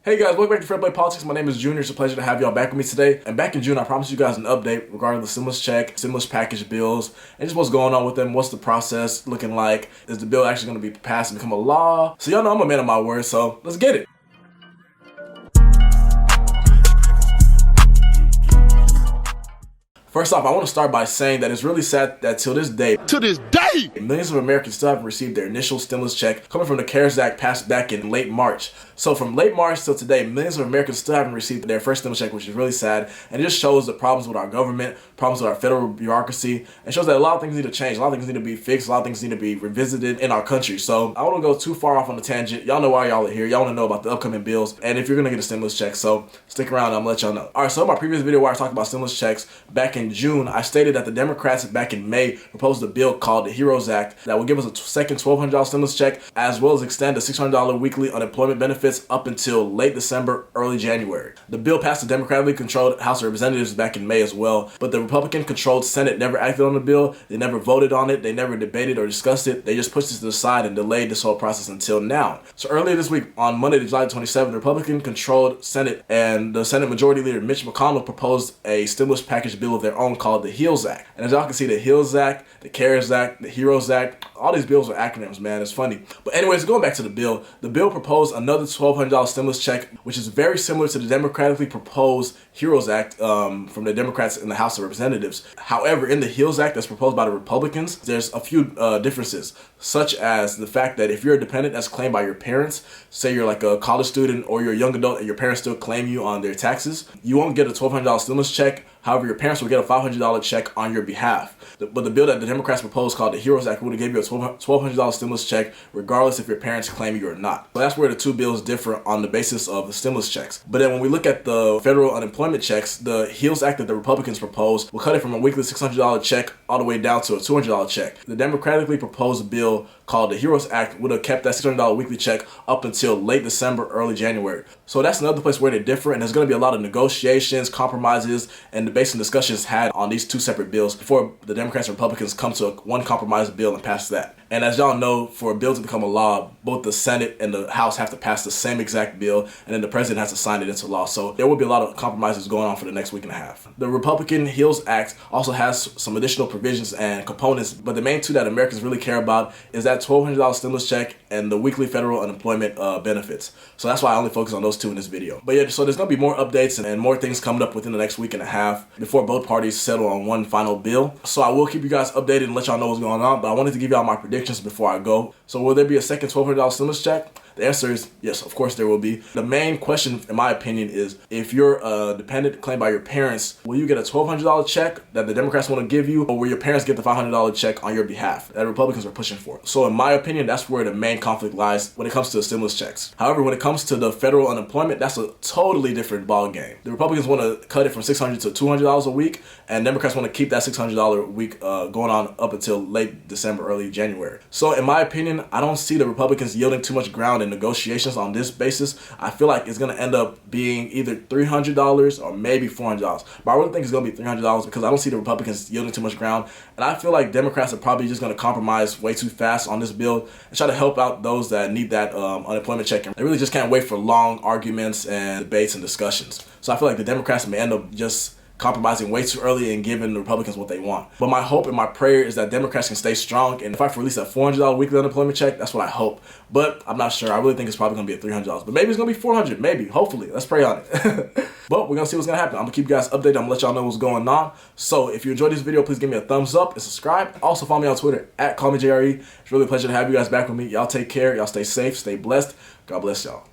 Hey guys, welcome back to Fair Play Politics. My name is Junior. It's a pleasure to have y'all back with me today. And back in June, I promised you guys an update regarding the stimulus check, stimulus package bills, and just what's going on with them. What's the process looking like? Is the bill actually going to be passed and become a law? So y'all know I'm a man of my word, so let's get it. First off, I want to start by saying that it's really sad that to this day, millions of Americans still haven't received their initial stimulus check coming from the CARES Act passed back in late March. So from late March till today, millions of Americans still haven't received their first stimulus check, which is really sad. And it just shows the problems with our government, problems with our federal bureaucracy, and shows that a lot of things need to change. A lot of things need to be fixed. A lot of things need to be revisited in our country. So I don't want to go too far off on the tangent. Y'all know why y'all are here. Y'all want to know about the upcoming bills and if you're going to get a stimulus check. So stick around. I'm going to let y'all know. All right, so in my previous video where I talked about stimulus checks back in June, I stated that the Democrats back in May proposed a bill called the HEROES Act that would give us a second $1,200 stimulus check, as well as extend the $600 weekly unemployment benefits up until late December, early January. The bill passed the Democratically controlled House of Representatives back in May as well, but the Republican-controlled Senate never acted on the bill. They never voted on it. They never debated or discussed it. They just pushed it to the side and delayed this whole process until now. So earlier this week, on Monday, July 27th, the Republican-controlled Senate and the Senate Majority Leader Mitch McConnell proposed a stimulus package bill of their own called the HEALS Act. And as y'all can see, the HEALS Act, the CARES Act, the HEROES Act, all these bills are acronyms, man. It's funny. But anyways, going back to the bill proposed another $1,200 stimulus check, which is very similar to the democratically proposed HEROES Act from the Democrats in the House of Representatives. However, in the HEALS Act that's proposed by the Republicans, there's a few differences, such as the fact that if you're a dependent that's claimed by your parents, say you're like a college student or you're a young adult and your parents still claim you on their taxes, you won't get a $1,200 stimulus check. However, your parents will get a $500 check on your behalf. But the bill that the Democrats proposed called the HEROES Act would have given you a $1,200 stimulus check regardless if your parents claim you or not. So that's where the two bills differ on the basis of the stimulus checks. But then when we look at the federal unemployment checks, the HEALS Act that the Republicans proposed will cut it from a weekly $600 check all the way down to a $200 check. The democratically proposed bill called the HEROES Act would have kept that $600 weekly check up until late December, early January. So that's another place where they differ, and there's going to be a lot of negotiations, compromises, and debates and discussions had on these two separate bills before the Democrats and Republicans come to one compromise bill and pass that. And as y'all know, for a bill to become a law, both the Senate and the House have to pass the same exact bill, and then the president has to sign it into law. So there will be a lot of compromises going on for the next week and a half. The Republican HEALS Act also has some additional provisions and components, but the main two that Americans really care about is that $1,200 stimulus check and the weekly federal unemployment benefits. So that's why I only focus on those two in this video. But yeah, so there's going to be more updates and more things coming up within the next week and a half before both parties settle on one final bill. So I will keep you guys updated and let y'all know what's going on, but I wanted to give y'all my predictions before I go. So will there be a second $1,200 stimulus check? The answer is yes, of course there will be. The main question, in my opinion, is if you're a dependent claimed by your parents, will you get a $1,200 check that the Democrats want to give you, or will your parents get the $500 check on your behalf that Republicans are pushing for? So in my opinion, that's where the main conflict lies when it comes to the stimulus checks. However, when it comes to the federal unemployment, that's a totally different ball game. The Republicans want to cut it from $600 to $200 a week, and Democrats want to keep that $600 a week going on up until late December, early January. So in my opinion, I don't see the Republicans yielding too much ground in negotiations on this basis. I feel like it's going to end up being either $300 or maybe $400. But I really think it's going to be $300 because I don't see the Republicans yielding too much ground. And I feel like Democrats are probably just going to compromise way too fast on this bill and try to help out those that need that unemployment check. And they really just can't wait for long arguments and debates and discussions. So I feel like the Democrats may end up just compromising way too early and giving the Republicans what they want. But my hope and my prayer is that Democrats can stay strong and fight for at least a $400 weekly unemployment check. That's what I hope. But I'm not sure. I really think it's probably going to be a $300. But maybe it's going to be $400. Maybe. Hopefully. Let's pray on it. But we're going to see what's going to happen. I'm going to keep you guys updated. I'm going to let y'all know what's going on. So if you enjoyed this video, please give me a thumbs up and subscribe. Also follow me on Twitter @CallMeJRE. It's really a pleasure to have you guys back with me. Y'all take care. Y'all stay safe. Stay blessed. God bless y'all.